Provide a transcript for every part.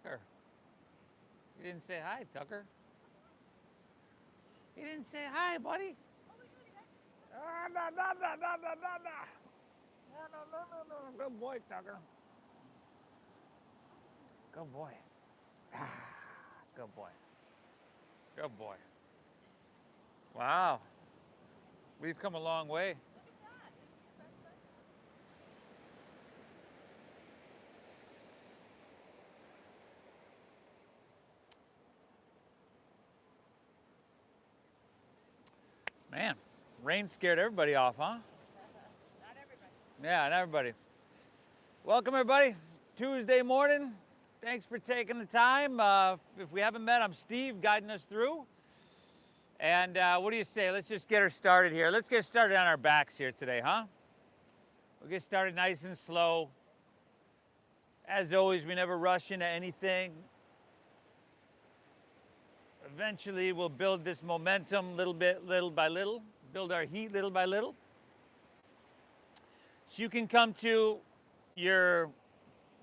Tucker. You didn't say hi, Tucker. You didn't say hi, buddy. Good boy, Tucker. Good boy. Good boy. Good boy. Wow. We've come a long way. Man, rain scared everybody off, huh? Not everybody. Yeah, not everybody. Welcome, everybody. Tuesday morning. Thanks for taking the time. If we haven't met, I'm Steve, guiding us through. And what do you say? Let's just get her started here. Let's get started on our backs here today, huh? We'll get started nice and slow. As always, we never rush into anything. Eventually, we'll build this momentum little by little, build our heat little by little. So you can come to your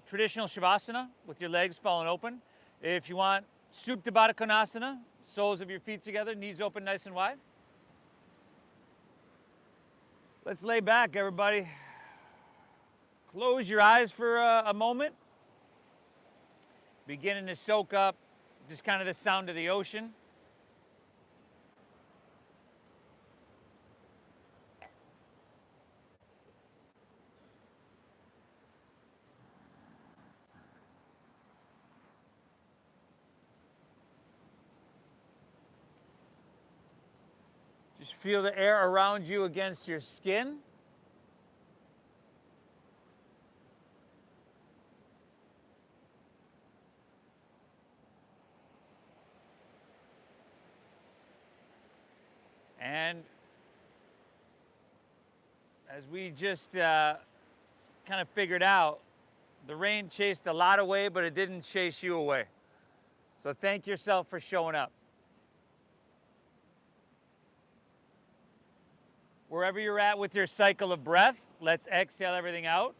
traditional Shavasana with your legs fallen open. If you want, Supta Badakanasana, soles of your feet together, knees open nice and wide. Let's lay back, everybody. Close your eyes for a moment. Beginning to soak up just kind of the sound of the ocean. Just feel the air around you against your skin. And as we just kind of figured out, the rain chased a lot away, but it didn't chase you away. So thank yourself for showing up. Wherever you're at with your cycle of breath, let's exhale everything out.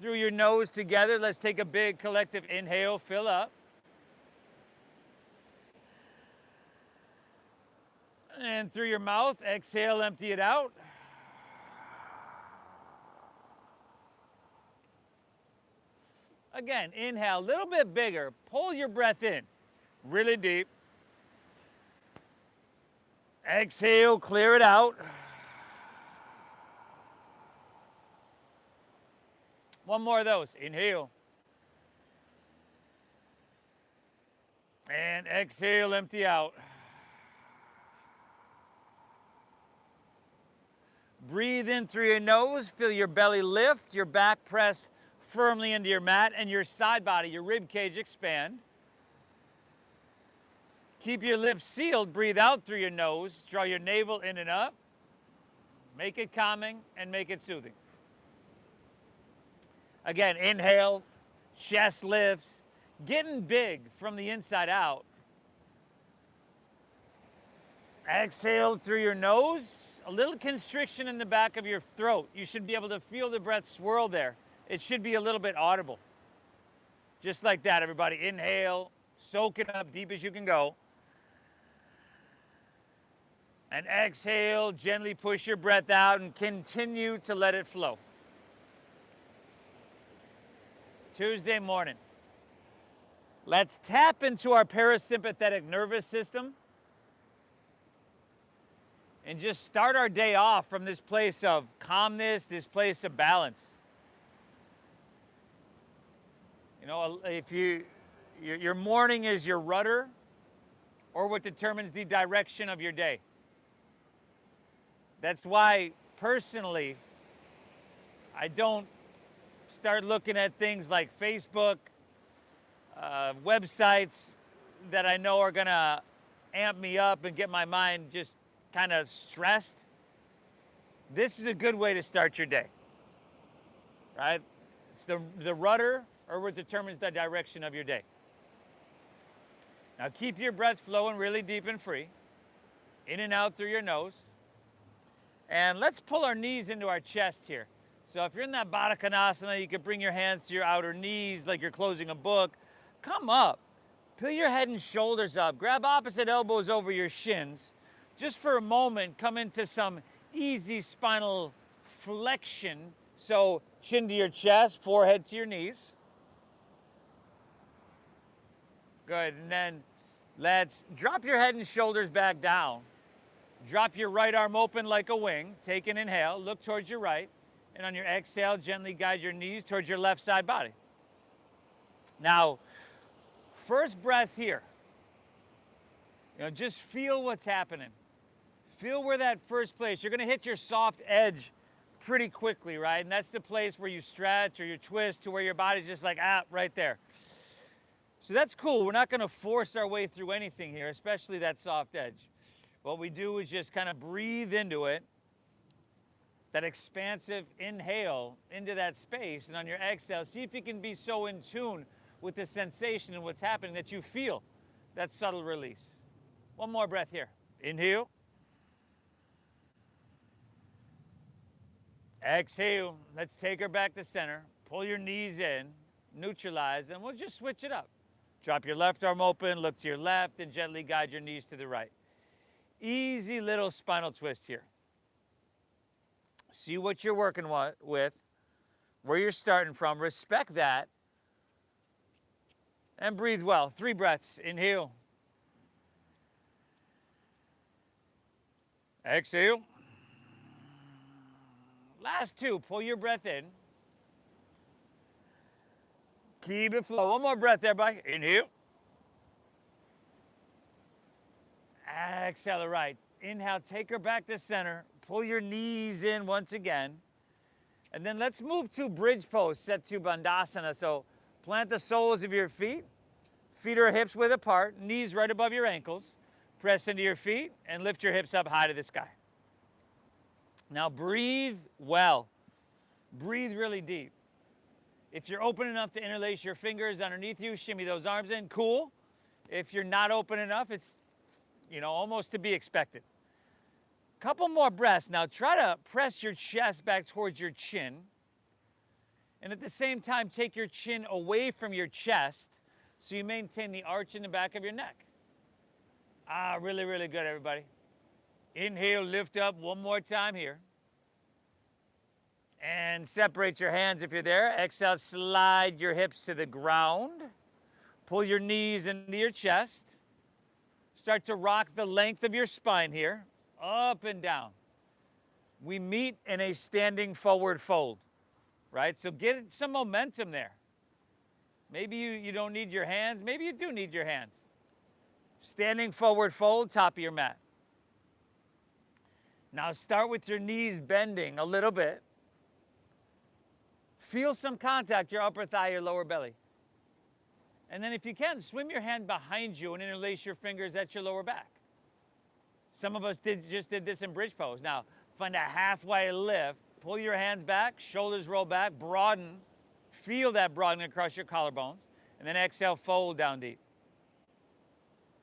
Through your nose together, let's take a big collective inhale, fill up. And through your mouth, exhale, empty it out. Again, inhale, a little bit bigger. Pull your breath in, really deep. Exhale, clear it out. One more of those. Inhale. And exhale, empty out. Breathe in through your nose. Feel your belly lift, your back press firmly into your mat, and your side body, your rib cage expand. Keep your lips sealed. Breathe out through your nose. Draw your navel in and up. Make it calming and make it soothing. Again, inhale, chest lifts, getting big from the inside out. Exhale through your nose, a little constriction in the back of your throat. You should be able to feel the breath swirl there. It should be a little bit audible. Just like that, everybody. Inhale, soak it up deep as you can go. And exhale, gently push your breath out and continue to let it flow. Tuesday morning. Let's tap into our parasympathetic nervous system and just start our day off from this place of calmness, this place of balance. You know, if your morning is your rudder or what determines the direction of your day. That's why, personally, I don't start looking at things like Facebook, websites that I know are gonna amp me up and get my mind just kind of stressed. This is a good way to start your day, right? It's the rudder or what determines the direction of your day. Now keep your breath flowing really deep and free, in and out through your nose. And let's pull our knees into our chest here. So if you're in that Badakanasana, you can bring your hands to your outer knees like you're closing a book. Come up. Peel your head and shoulders up. Grab opposite elbows over your shins. Just for a moment, come into some easy spinal flexion. So chin to your chest, forehead to your knees. Good, and then let's drop your head and shoulders back down. Drop your right arm open like a wing. Take an inhale, look towards your right. And on your exhale, gently guide your knees towards your left side body. Now, first breath here. Just feel what's happening. Feel where that first place, you're gonna hit your soft edge pretty quickly, right? And that's the place where you stretch or you twist to where your body's just like, right there. So that's cool. We're not gonna force our way through anything here, especially that soft edge. What we do is just kind of breathe into it, that expansive inhale into that space, and on your exhale, see if you can be so in tune with the sensation and what's happening that you feel that subtle release. One more breath here. Inhale. Exhale. Let's take her back to center. Pull your knees in, neutralize, and we'll just switch it up. Drop your left arm open, look to your left, and gently guide your knees to the right. Easy little spinal twist here. See what you're working with, where you're starting from. Respect that. And breathe well. 3 breaths. Inhale. Exhale. Last 2. Pull your breath in. Keep it flow. One more breath there, buddy. Inhale. Exhale, right. Inhale, take her back to center. Pull your knees in once again. And then let's move to bridge pose, set to Bandasana. So plant the soles of your feet. Feet are hips width apart. Knees right above your ankles. Press into your feet and lift your hips up high to the sky. Now breathe well. Breathe really deep. If you're open enough to interlace your fingers underneath you, shimmy those arms in, cool. If you're not open enough, it's almost to be expected. Couple more breaths. Now try to press your chest back towards your chin. And at the same time, take your chin away from your chest so you maintain the arch in the back of your neck. Really, really good, everybody. Inhale, lift up one more time here. And separate your hands if you're there. Exhale, slide your hips to the ground. Pull your knees into your chest. Start to rock the length of your spine here, up and down. We meet in a standing forward fold, right? So get some momentum there. Maybe you don't need your hands. Maybe you do need your hands. Standing forward fold, top of your mat. Now start with your knees bending a little bit. Feel some contact, your upper thigh, your lower belly. And then if you can, swim your hand behind you and interlace your fingers at your lower back. Some of us just did this in bridge pose. Now, find a halfway lift. Pull your hands back, shoulders roll back, broaden. Feel that broadening across your collarbones. And then exhale, fold down deep.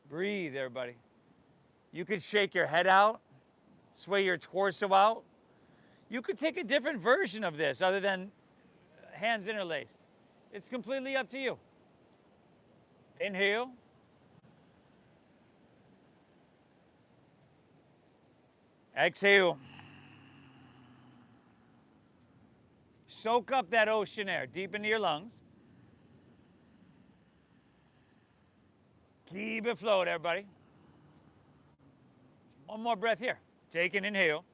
Breathe, everybody. You could shake your head out, sway your torso out. You could take a different version of this other than hands interlaced. It's completely up to you. Inhale. Exhale. Soak up that ocean air deep into your lungs. Keep it float, everybody. One more breath here. Take an inhale.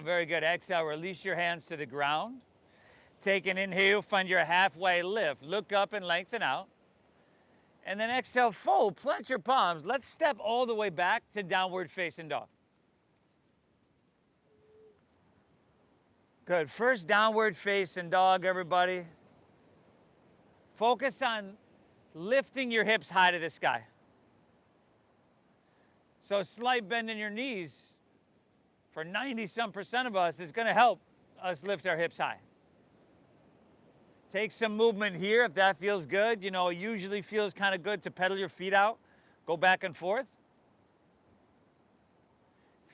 Very good. Exhale, release your hands to the ground. Take an inhale, find your halfway lift. Look up and lengthen out. And then exhale, fold, plant your palms. Let's step all the way back to downward facing dog. Good. First downward facing dog, everybody. Focus on lifting your hips high to the sky. So a slight bend in your knees for 90-some% of us is going to help us lift our hips high. Take some movement here if that feels good. It usually feels kind of good to pedal your feet out, go back and forth.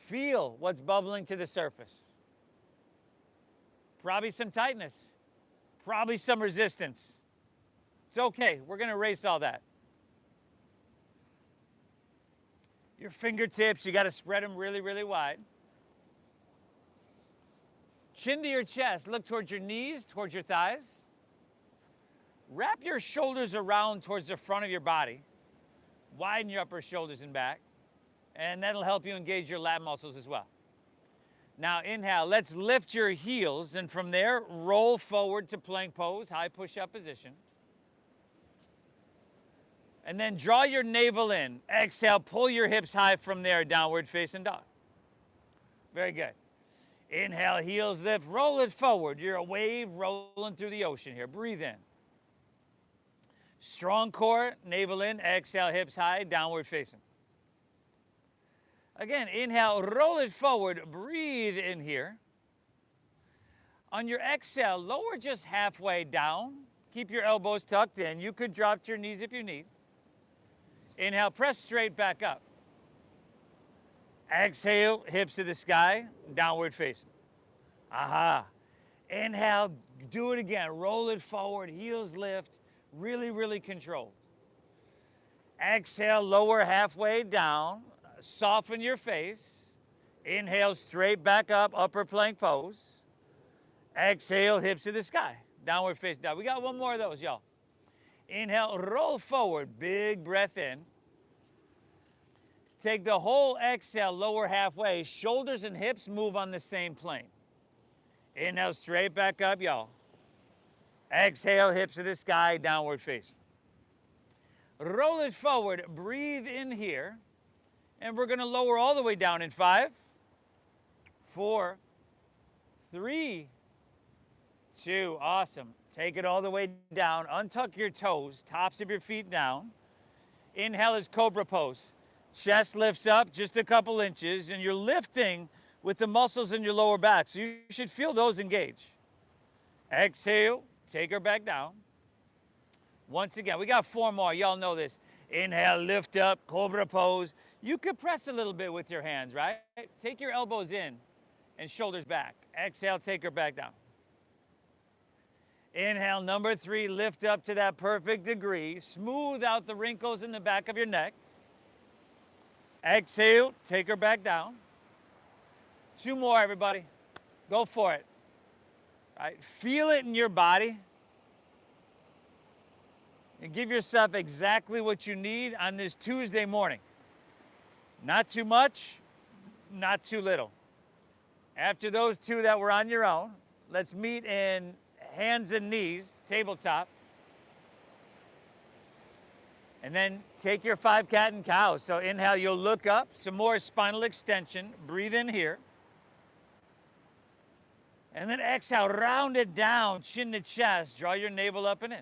Feel what's bubbling to the surface. Probably some tightness. Probably some resistance. It's okay. We're going to erase all that. Your fingertips, you got to spread them really, really wide. Chin to your chest. Look towards your knees, towards your thighs. Wrap your shoulders around towards the front of your body. Widen your upper shoulders and back. And that'll help you engage your lat muscles as well. Now inhale, let's lift your heels, and from there, roll forward to plank pose, high push-up position. And then draw your navel in. Exhale, pull your hips high from there, downward facing dog. Very good. Inhale, heels lift, roll it forward. You're a wave rolling through the ocean here. Breathe in. Strong core, navel in, exhale, hips high, downward facing. Again, inhale, roll it forward, breathe in here. On your exhale, lower just halfway down. Keep your elbows tucked in. You could drop to your knees if you need. Inhale, press straight back up. Exhale, hips to the sky, downward facing. Aha. Inhale, do it again. Roll it forward, heels lift, really, really controlled. Exhale, lower halfway down. Soften your face. Inhale, straight back up, upper plank pose. Exhale, hips to the sky, downward face down. We got one more of those, y'all. Inhale, roll forward, big breath in. Take the whole exhale, lower halfway. Shoulders and hips move on the same plane. Inhale, straight back up, y'all. Exhale, hips to the sky, downward facing. Roll it forward, breathe in here. And we're going to lower all the way down in 5, 4, 3, 2. Awesome. Take it all the way down. Untuck your toes, tops of your feet down. Inhale is Cobra Pose. Chest lifts up just a couple inches, and you're lifting with the muscles in your lower back. So you should feel those engage. Exhale, take her back down. Once again, we got 4 more. Y'all know this. Inhale, lift up, Cobra Pose. You could press a little bit with your hands, right? Take your elbows in and shoulders back. Exhale, take her back down. Inhale, number 3, lift up to that perfect degree. Smooth out the wrinkles in the back of your neck. Exhale, take her back down. 2 more, everybody. Go for it. All right, feel it in your body. And give yourself exactly what you need on this Tuesday morning. Not too much, not too little. After those 2 that were on your own, let's meet in hands and knees, tabletop. And then take your 5 cat and cow. So inhale, you'll look up, some more spinal extension. Breathe in here. And then exhale, round it down, chin to chest. Draw your navel up and in.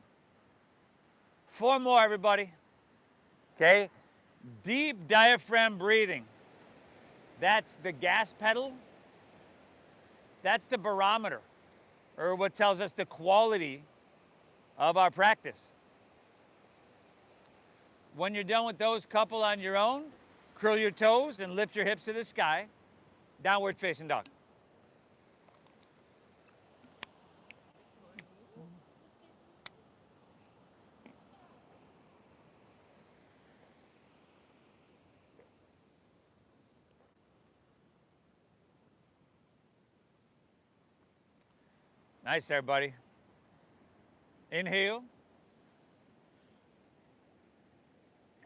4 more, everybody. Okay? Deep diaphragm breathing. That's the gas pedal. That's the barometer, or what tells us the quality of our practice. When you're done with those couple on your own, curl your toes and lift your hips to the sky. Downward facing dog. Nice, everybody. Inhale.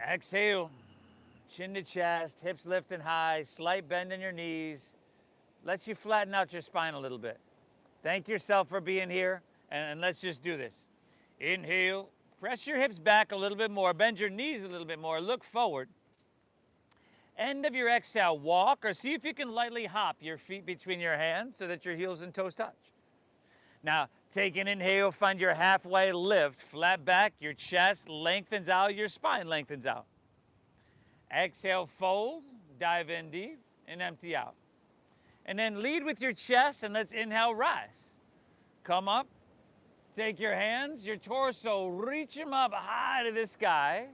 Exhale. Chin to chest, hips lifting high, slight bend in your knees. Lets you flatten out your spine a little bit. Thank yourself for being here, and let's just do this. Inhale. Press your hips back a little bit more. Bend your knees a little bit more. Look forward. End of your exhale, walk, or see if you can lightly hop your feet between your hands so that your heels and toes touch. Now, take an inhale, find your halfway lift, flat back, your chest lengthens out, your spine lengthens out. Exhale, fold, dive in deep, and empty out. And then lead with your chest, and let's inhale, rise. Come up, take your hands, your torso, reach them up high to the sky.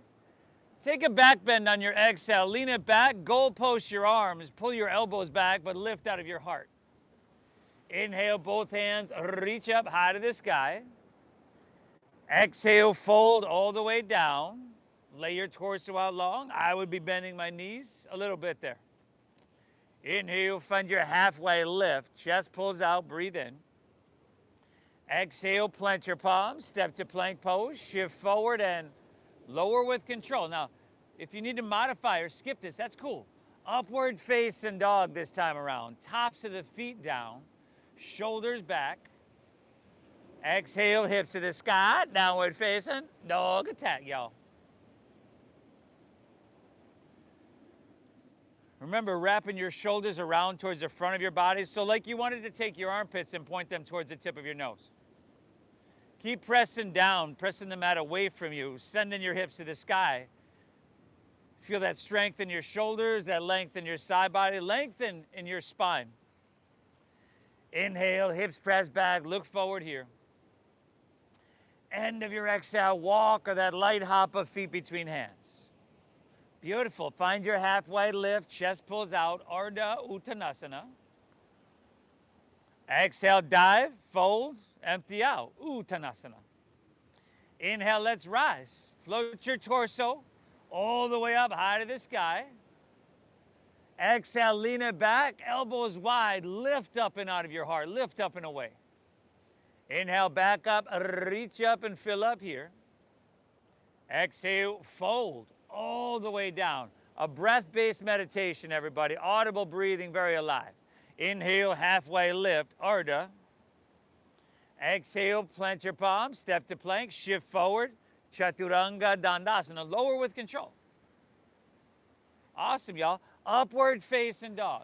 Take a back bend on your exhale. Lean it back, goal post your arms, pull your elbows back, but lift out of your heart. Inhale, both hands, reach up high to the sky. Exhale, fold all the way down. Lay your torso out long. I would be bending my knees a little bit there. Inhale, find your halfway lift. Chest pulls out, breathe in. Exhale, plant your palms, step to plank pose, shift forward and lower with control. Now, if you need to modify or skip this, that's cool. Upward facing dog this time around. Tops of the feet down, shoulders back. Exhale, hips to the sky, downward facing, dog attack, y'all. Remember, wrapping your shoulders around towards the front of your body, so like you wanted to take your armpits and point them towards the tip of your nose. Keep pressing down, pressing the mat away from you, sending your hips to the sky. Feel that strength in your shoulders, that length in your side body, lengthen in your spine. Inhale, hips press back, look forward here. End of your exhale, walk or that light hop of feet between hands. Beautiful. Find your halfway lift, chest pulls out, Ardha Uttanasana. Exhale, dive, fold, empty out, Uttanasana. Inhale, let's rise. Float your torso all the way up high to the sky. Exhale, lean it back, elbows wide, lift up and out of your heart, lift up and away. Inhale, back up, reach up and fill up here. Exhale, fold all the way down. A breath-based meditation, everybody. Audible breathing, very alive. Inhale, halfway lift, Ardha. Exhale, plant your palms, step to plank, shift forward, Chaturanga Dandasana, lower with control. Awesome, y'all. Upward facing dog.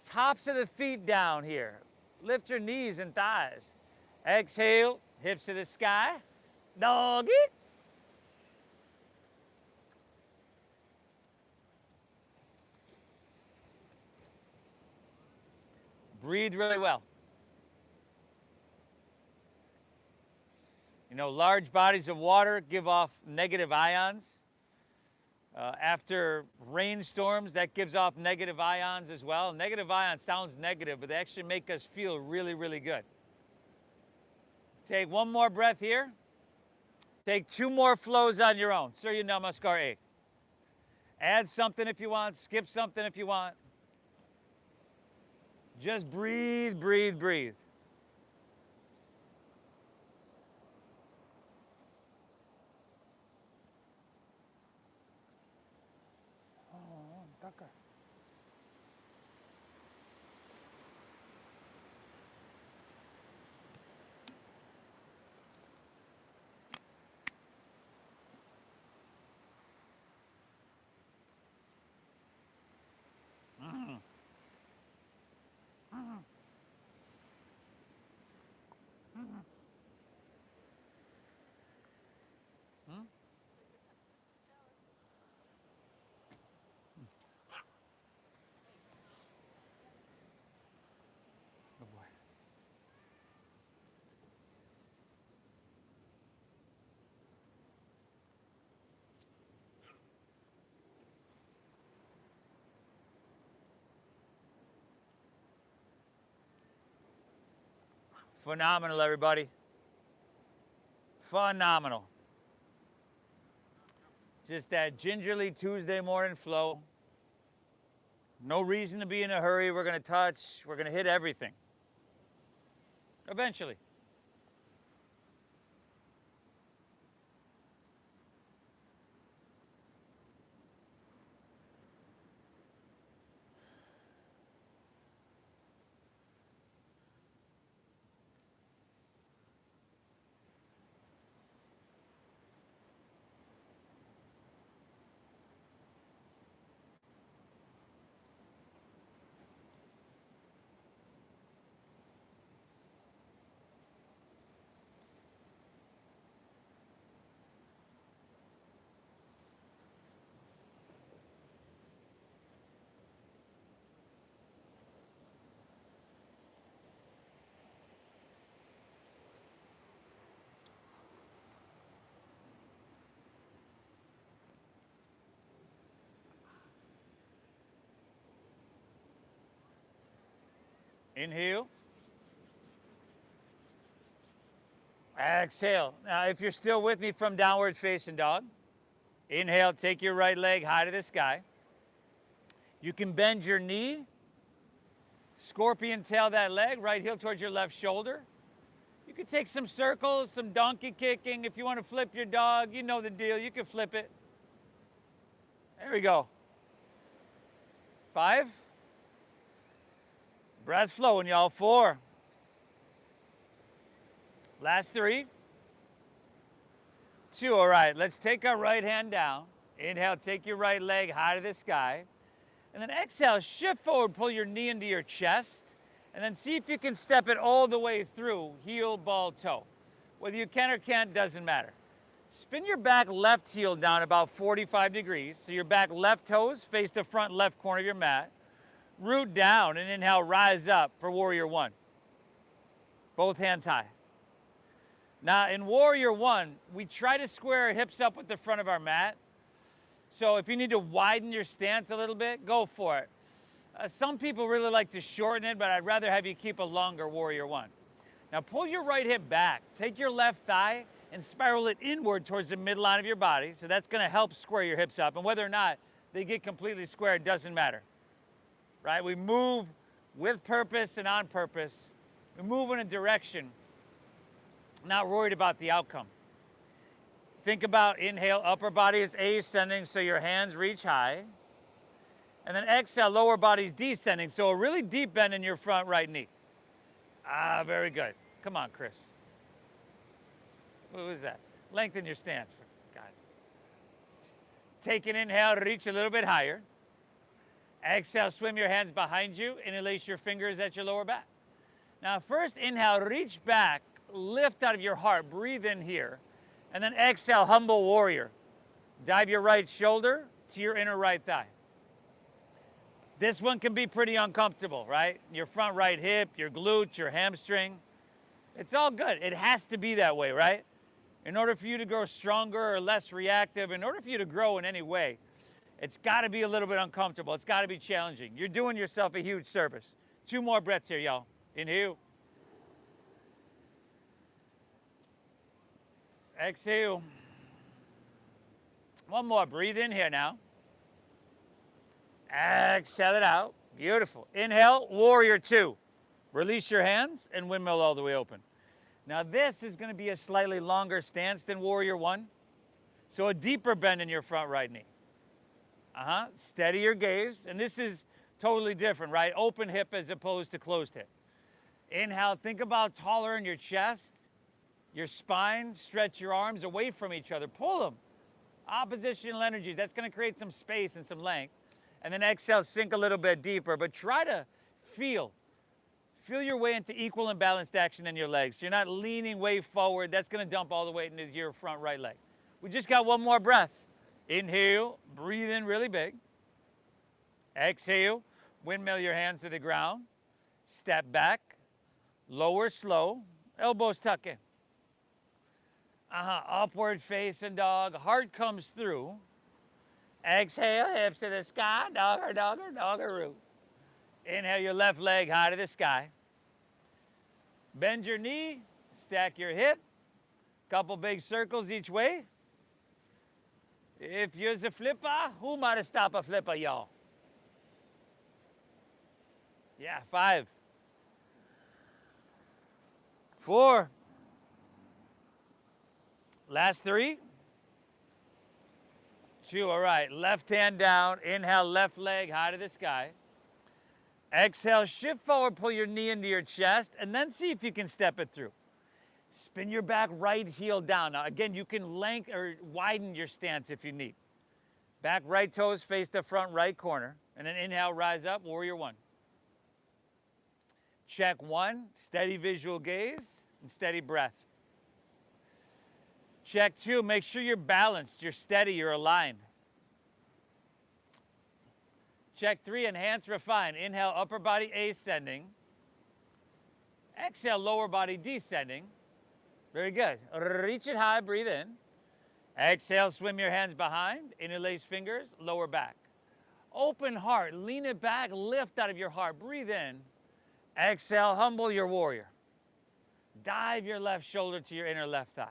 Tops of the feet down here. Lift your knees and thighs. Exhale, hips to the sky, doggy. Breathe really well. You know, large bodies of water give off negative ions. After rainstorms, that gives off negative ions as well. Negative ions sounds negative, but they actually make us feel really, really good. Take one more breath here. Take 2 more flows on your own. Surya Namaskar 8. Add something if you want, skip something if you want. Just breathe, breathe, breathe. Phenomenal, everybody. Phenomenal. Just that gingerly Tuesday morning flow. No reason to be in a hurry. We're going to touch. We're going to hit everything. Eventually. Inhale. Exhale. Now, if you're still with me from downward facing dog, inhale, take your right leg high to the sky. You can bend your knee, scorpion tail that leg, right heel towards your left shoulder. You can take some circles, some donkey kicking. If you want to flip your dog, you know the deal. You can flip it. There we go. 5. Breath flowing, y'all. 4. Last 3. 2. All right, let's take our right hand down. Inhale, take your right leg high to the sky. And then exhale, shift forward, pull your knee into your chest. And then see if you can step it all the way through, heel, ball, toe. Whether you can or can't, doesn't matter. Spin your back left heel down about 45 degrees. So your back left toes face the front left corner of your mat. Root down and inhale, rise up for Warrior 1. Both hands high. Now in Warrior 1, we try to square our hips up with the front of our mat. So if you need to widen your stance a little bit, go for it. Some people really like to shorten it, but I'd rather have you keep a longer Warrior 1. Now pull your right hip back. Take your left thigh and spiral it inward towards the midline of your body. So that's going to help square your hips up. And whether or not they get completely squared doesn't matter. Right? We move with purpose and on purpose. We move in a direction, not worried about the outcome. Think about inhale, upper body is ascending, so your hands reach high. And then exhale, lower body's descending, so a really deep bend in your front right knee. Ah, very good. Come on, Chris. What was that? Lengthen your stance, guys. Take an inhale, reach a little bit higher. Exhale, swim your hands behind you, interlace your fingers at your lower back. Now first inhale, reach back, lift out of your heart, breathe in here. And then exhale, humble warrior. Dive your right shoulder to your inner right thigh. This one can be pretty uncomfortable, right? Your front right hip, your glute, your hamstring. It's all good. It has to be that way, right? In order for you to grow stronger or less reactive, in order for you to grow in any way, it's got to be a little bit uncomfortable. It's got to be challenging. You're doing yourself a huge service. 2 more breaths here, y'all. Inhale. Exhale. 1 more. Breathe in here now. Exhale it out. Beautiful. Inhale, Warrior 2. Release your hands and windmill all the way open. Now this is going to be a slightly longer stance than Warrior 1. So a deeper bend in your front right knee. Steady your gaze. And this is totally different, right? Open hip as opposed to closed hip. Inhale, think about taller in your chest, your spine. Stretch your arms away from each other. Pull them. Oppositional energies. That's going to create some space and some length. And then exhale, sink a little bit deeper, but try to feel your way into equal and balanced action in your legs. So you're not leaning way forward. That's going to dump all the weight into your front right leg. We just got 1 more breath. Inhale, breathe in really big. Exhale, windmill your hands to the ground. Step back, lower slow, elbows tuck in. Upward facing dog, heart comes through. Exhale, hips to the sky, dogger, dogger, doggeroo. Inhale your left leg high to the sky. Bend your knee, stack your hip. Couple big circles each way. If you're a flipper, who might have stopped a flipper, y'all? Yeah, 5. 4. Last 3. 2, all right, left hand down, inhale, left leg high to the sky. Exhale, shift forward, pull your knee into your chest, and then see if you can step it through. Spin your back right heel down. Now again, you can lengthen or widen your stance if you need. Back right toes face the front right corner, and then inhale, rise up, Warrior 1. Check 1, steady visual gaze, and steady breath. Check 2, make sure you're balanced, you're steady, you're aligned. Check 3, enhance, refine. Inhale, upper body ascending. Exhale, lower body descending. Very good. Reach it high, breathe in. Exhale, swim your hands behind, interlace fingers, lower back. Open heart, lean it back, lift out of your heart, breathe in. Exhale, humble your warrior. Dive your left shoulder to your inner left thigh.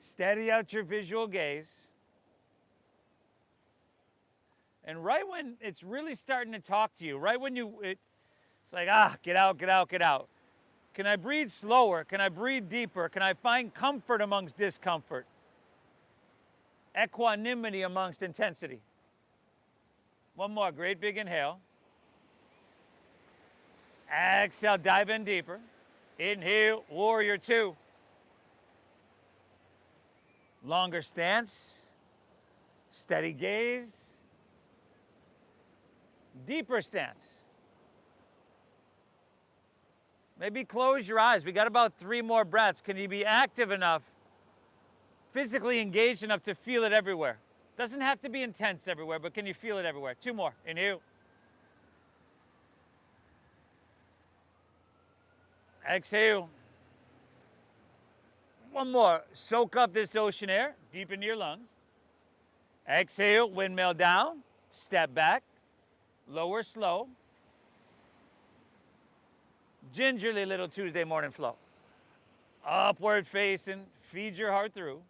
Steady out your visual gaze. And right when it's really starting to talk to you, right when it's like, get out, get out, get out. Can I breathe slower? Can I breathe deeper? Can I find comfort amongst discomfort? Equanimity amongst intensity. One more, great big inhale. Exhale, dive in deeper. Inhale, warrior two. Longer stance, steady gaze, deeper stance. Maybe close your eyes. We got about 3 more breaths. Can you be active enough, physically engaged enough to feel it everywhere? Doesn't have to be intense everywhere, but can you feel it everywhere? 2 more. Inhale. Exhale. 1 more. Soak up this ocean air deep into your lungs. Exhale, windmill down, step back, lower slow. Gingerly little Tuesday morning flow. Upward facing, feed your heart through.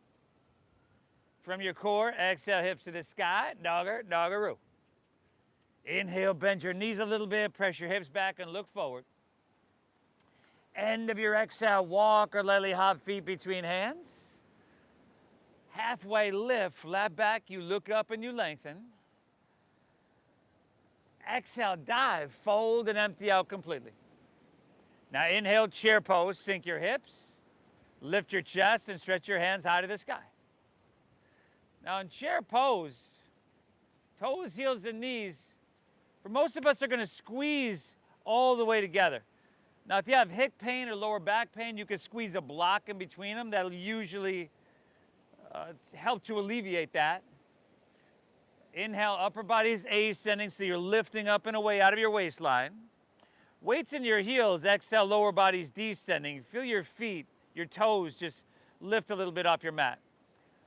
From your core, exhale, hips to the sky, dogger, doggeroo. Inhale, bend your knees a little bit, press your hips back and look forward. End of your exhale, walk or lily hop feet between hands. Halfway lift, flat back, you look up and you lengthen. Exhale, dive, fold and empty out completely. Now inhale, chair pose, sink your hips, lift your chest and stretch your hands high to the sky. Now in chair pose, toes, heels, and knees, for most of us are gonna squeeze all the way together. Now if you have hip pain or lower back pain, you can squeeze a block in between them. That'll usually help to alleviate that. Inhale, upper body's ascending, so you're lifting up and away out of your waistline. Weights in your heels, exhale, lower body's descending. Feel your feet, your toes just lift a little bit off your mat.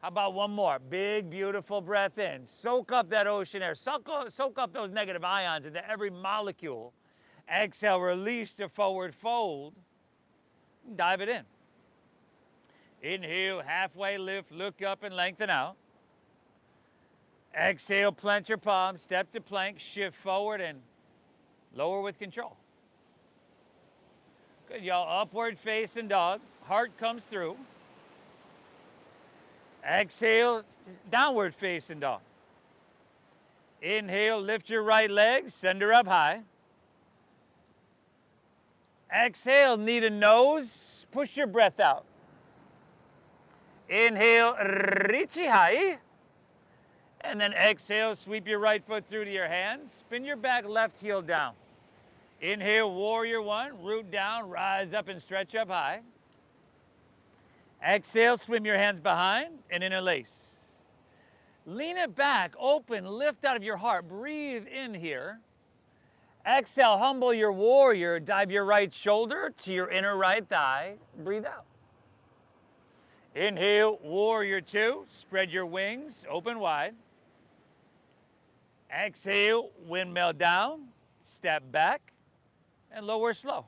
How about 1 more? Big, beautiful breath in. Soak up that ocean air. Soak up those negative ions into every molecule. Exhale, release to forward fold. Dive it in. Inhale, halfway lift, look up and lengthen out. Exhale, plant your palms, step to plank, shift forward and lower with control. Good, y'all. Upward facing dog. Heart comes through. Exhale, downward facing dog. Inhale, lift your right leg, send her up high. Exhale, knee to nose, push your breath out. Inhale, richi high. And then exhale, sweep your right foot through to your hands. Spin your back left heel down. Inhale, warrior one, root down, rise up and stretch up high. Exhale, swim your hands behind and interlace. Lean it back, open, lift out of your heart, breathe in here. Exhale, humble your warrior, dive your right shoulder to your inner right thigh, breathe out. Inhale, warrior two, spread your wings, open wide. Exhale, windmill down, step back, and lower slow.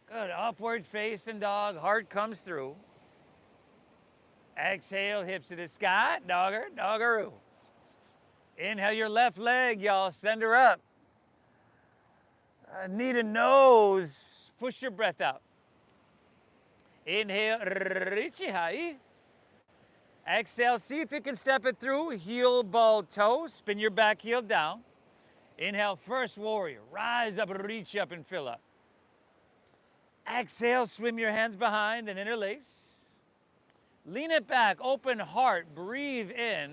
Good, upward facing dog, heart comes through. Exhale, hips to the sky, dogger, doggeroo. Inhale your left leg, y'all, send her up. Knee to nose, push your breath out. Inhale, richi high. Exhale, see if you can step it through, heel, ball, toe, spin your back heel down. Inhale, first warrior, rise up, reach up and fill up. Exhale, swim your hands behind and interlace. Lean it back, open heart, breathe in.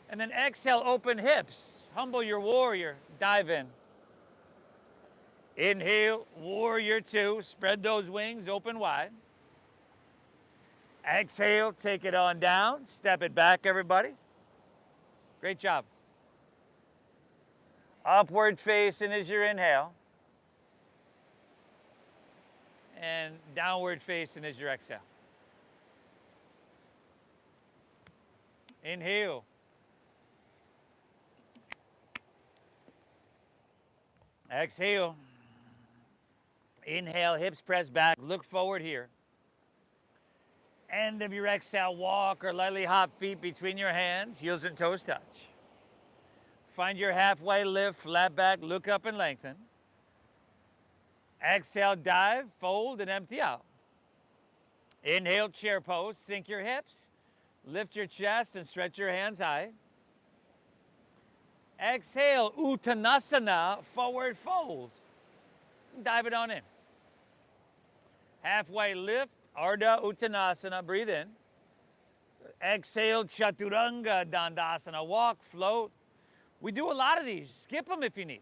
And then exhale, open hips, humble your warrior, dive in. Inhale, warrior two, spread those wings, open wide. Exhale, take it on down, step it back, everybody. Great job. Upward facing is your inhale. And downward facing is your exhale. Inhale. Exhale. Inhale, hips press back. Look forward here. End of your exhale, walk or lightly hop feet between your hands. Heels and toes touch. Find your halfway lift, flat back, look up and lengthen. Exhale, dive, fold, and empty out. Inhale, chair pose. Sink your hips. Lift your chest and stretch your hands high. Exhale, Uttanasana, forward fold. Dive it on in. Halfway lift, Ardha Uttanasana, breathe in. Exhale, Chaturanga Dandasana, walk, float. We do a lot of these. Skip them if you need.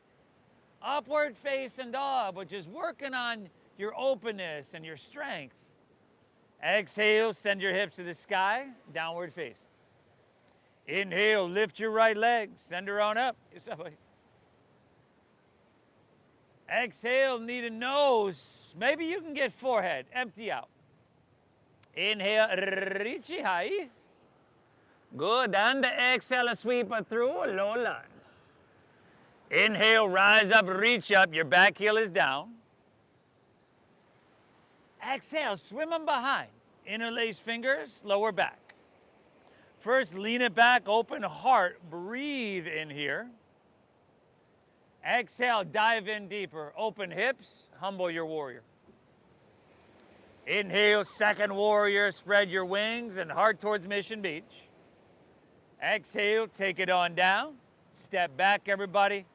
Upward facing dog, which is working on your openness and your strength. Exhale, send your hips to the sky, downward face. Inhale, lift your right leg, send her on up. Exhale, knee to nose. Maybe you can get forehead, empty out. Inhale, reach high. Good, and exhale, and sweep it through, low lunge. Inhale, rise up, reach up, your back heel is down. Exhale, swim them behind. Interlace fingers, lower back. First, lean it back, open heart, breathe in here. Exhale, dive in deeper, open hips, humble your warrior. Inhale, second warrior, spread your wings and heart towards Mission Beach. Exhale, take it on down. Step back, everybody.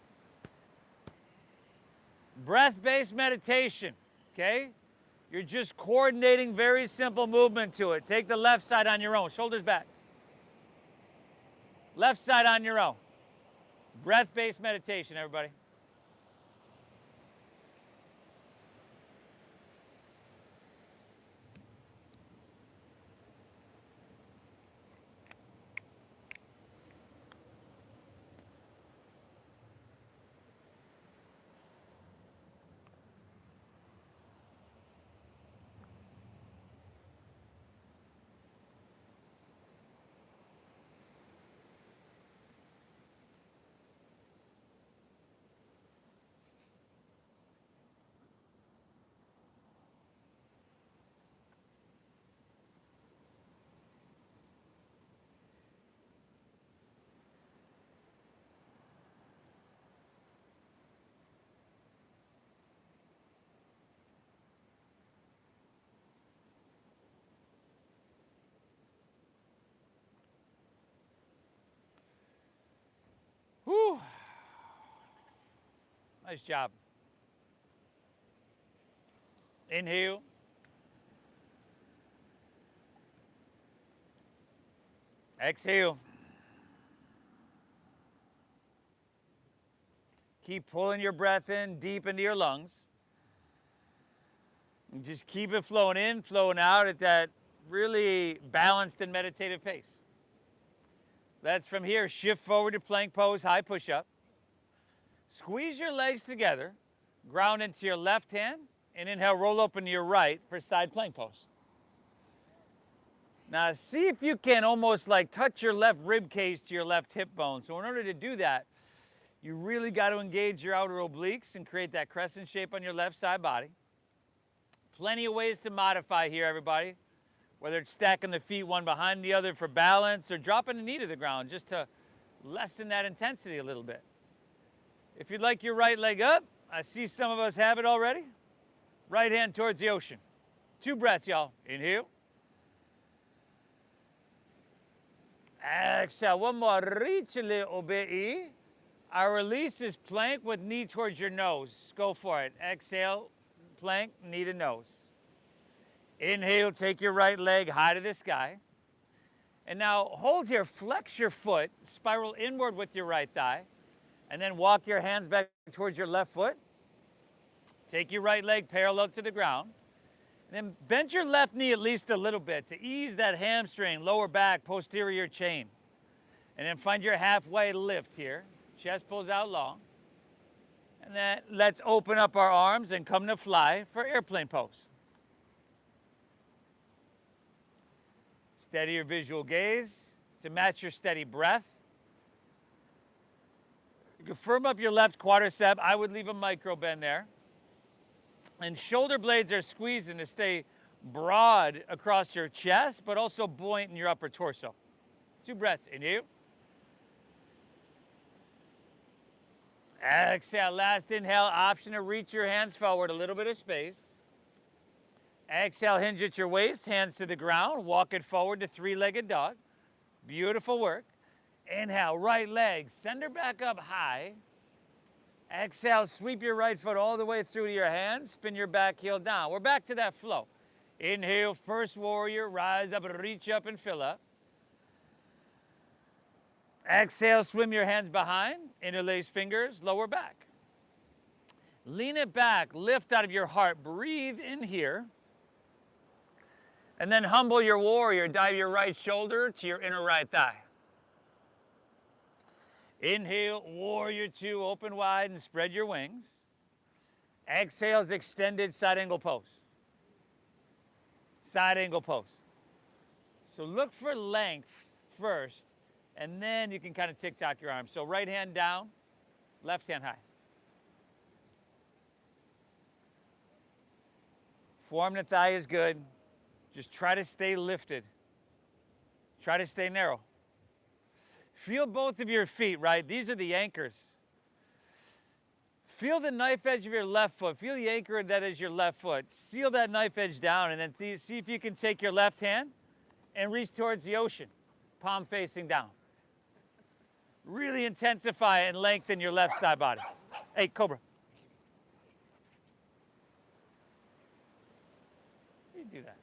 Breath-based meditation, okay? You're just coordinating very simple movement to it. Take the left side on your own, shoulders back. Left side on your own. Breath-based meditation, everybody. Whew. Nice job. Inhale. Exhale. Keep pulling your breath in deep into your lungs. And just keep it flowing in, flowing out at that really balanced and meditative pace. Let's from here shift forward to plank pose, high push-up. Squeeze your legs together, ground into your left hand, and inhale, roll open to your right for side plank pose. Now see if you can almost like touch your left rib cage to your left hip bone. So in order to do that, you really got to engage your outer obliques and create that crescent shape on your left side body. Plenty of ways to modify here, everybody. Whether it's stacking the feet one behind the other for balance or dropping the knee to the ground just to lessen that intensity a little bit. If you'd like your right leg up, I see some of us have it already. Right hand towards the ocean. 2 breaths, y'all. Inhale. Exhale. One more. Reach a little bit. Our release is plank with knee towards your nose. Go for it. Exhale, plank, knee to nose. Inhale, take your right leg high to the sky. And now hold here, flex your foot, spiral inward with your right thigh, and then walk your hands back towards your left foot. Take your right leg parallel to the ground. And then bend your left knee at least a little bit to ease that hamstring, lower back, posterior chain. And then find your halfway lift here. Chest pulls out long. And then let's open up our arms and come to fly for airplane pose. Steady your visual gaze to match your steady breath. You can firm up your left quadricep. I would leave a micro bend there. And shoulder blades are squeezing to stay broad across your chest, but also buoyant in your upper torso. 2 breaths. Inhale. Exhale. Last inhale. Option to reach your hands forward, a little bit of space. Exhale, hinge at your waist, hands to the ground. Walk it forward to 3-legged dog. Beautiful work. Inhale, right leg, send her back up high. Exhale, sweep your right foot all the way through to your hands. Spin your back heel down. We're back to that flow. Inhale, first warrior, rise up and reach up and fill up. Exhale, swim your hands behind, interlace fingers, lower back. Lean it back, lift out of your heart, breathe in here. And then humble your warrior, dive your right shoulder to your inner right thigh. Inhale, warrior 2, open wide and spread your wings. Exhale is extended side angle pose. Side angle pose. So look for length first, and then you can kind of tick-tock your arms. So right hand down, left hand high. Form the thigh is good. Just try to stay lifted. Try to stay narrow. Feel both of your feet, right? These are the anchors. Feel the knife edge of your left foot. Feel the anchor that is your left foot. Seal that knife edge down, and then see if you can take your left hand and reach towards the ocean, palm facing down. Really intensify and lengthen your left side body. Hey, Cobra. You do that.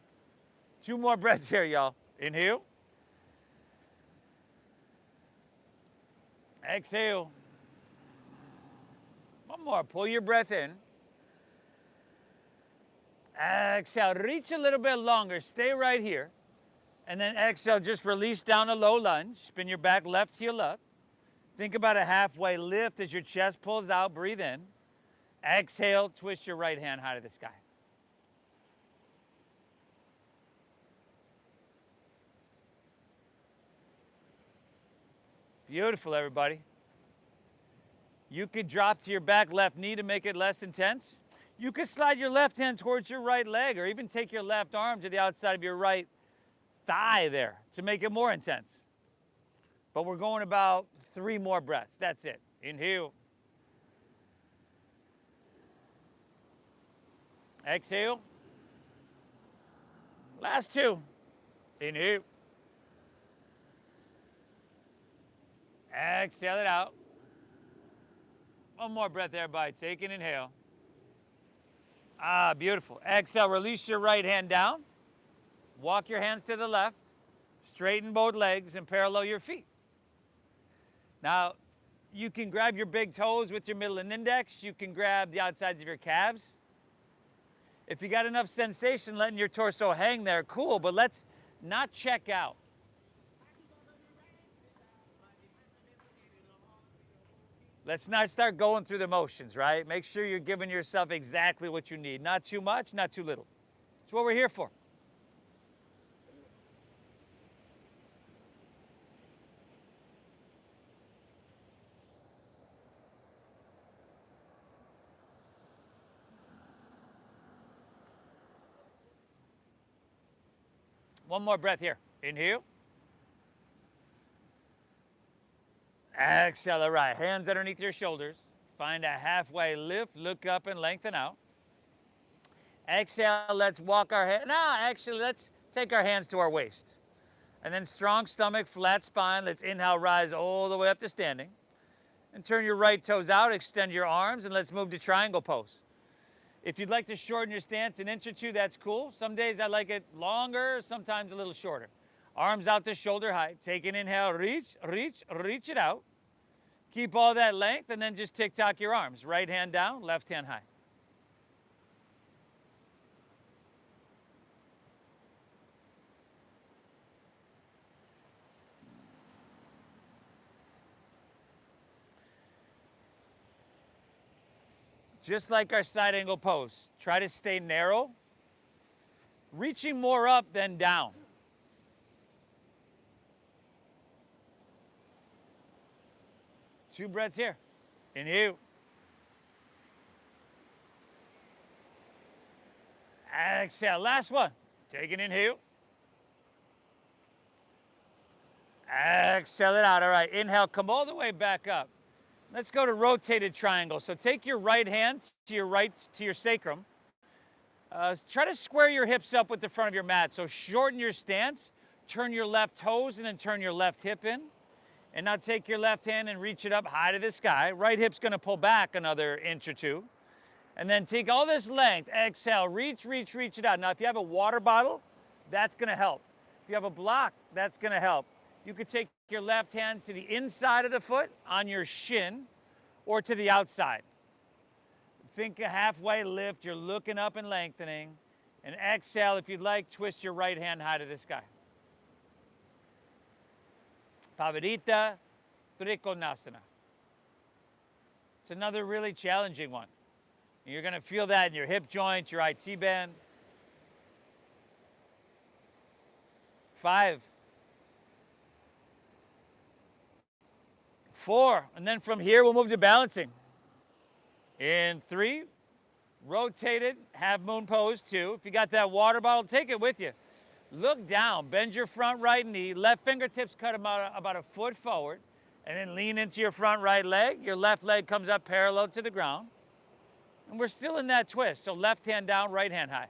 2 more breaths here, y'all. Inhale. Exhale. 1 more. Pull your breath in. Exhale. Reach a little bit longer. Stay right here. And then exhale. Just release down a low lunge. Spin your back left heel up. Think about a halfway lift as your chest pulls out. Breathe in. Exhale. Twist your right hand high to the sky. Beautiful, everybody. You could drop to your back left knee to make it less intense. You could slide your left hand towards your right leg, or even take your left arm to the outside of your right thigh there to make it more intense. But we're going about 3 more breaths. That's it. Inhale. Exhale. Last 2. Inhale. Exhale it out. 1 more breath, everybody. Take an inhale. Ah, beautiful. Exhale, release your right hand down. Walk your hands to the left. Straighten both legs and parallel your feet. Now, you can grab your big toes with your middle and index. You can grab the outsides of your calves. If you got enough sensation letting your torso hang there, cool, but let's not check out. Let's not start going through the motions, right? Make sure you're giving yourself exactly what you need. Not too much, not too little. That's what we're here for. One more breath here. Inhale. Exhale, all right. Hands underneath your shoulders. Find a halfway lift, look up and lengthen out. Exhale, let's walk our head. No, actually, let's take our hands to our waist. And then strong stomach, flat spine. Let's inhale, rise all the way up to standing. And turn your right toes out, extend your arms, and let's move to triangle pose. If you'd like to shorten your stance 1 inch or 2, that's cool. Some days I like it longer, sometimes a little shorter. Arms out to shoulder height. Take an inhale, reach, reach, reach it out. Keep all that length, and then just tick-tock your arms. Right hand down, left hand high. Just like our side angle pose, try to stay narrow, reaching more up than down. Two breaths here. Inhale. Exhale. Last one. Take an inhale. Exhale it out. All right. Inhale. Come all the way back up. Let's go to rotated triangle. So take your right hand to your sacrum. Try to square your hips up with the front of your mat. So shorten your stance. Turn your left toes and then turn your left hip in. And now take your left hand and reach it up high to the sky. Right hip's going to pull back another inch or two. And then take all this length. Exhale. Reach, reach, reach it out. Now, if you have a water bottle, that's going to help. If you have a block, that's going to help. You could take your left hand to the inside of the foot on your shin or to the outside. Think a halfway lift. You're looking up and lengthening. And exhale, if you'd like, twist your right hand high to the sky. Pavarita Trikonasana. It's another really challenging one. You're going to feel that in your hip joint, your IT band. 5, 4, and then from here we'll move to balancing. In 3, rotated, half moon pose. 2, if you got that water bottle, take it with you. Look down, bend your front right knee, left fingertips cut about a foot forward, and then lean into your front right leg. Your left leg comes up parallel to the ground. And we're still in that twist, so left hand down, right hand high.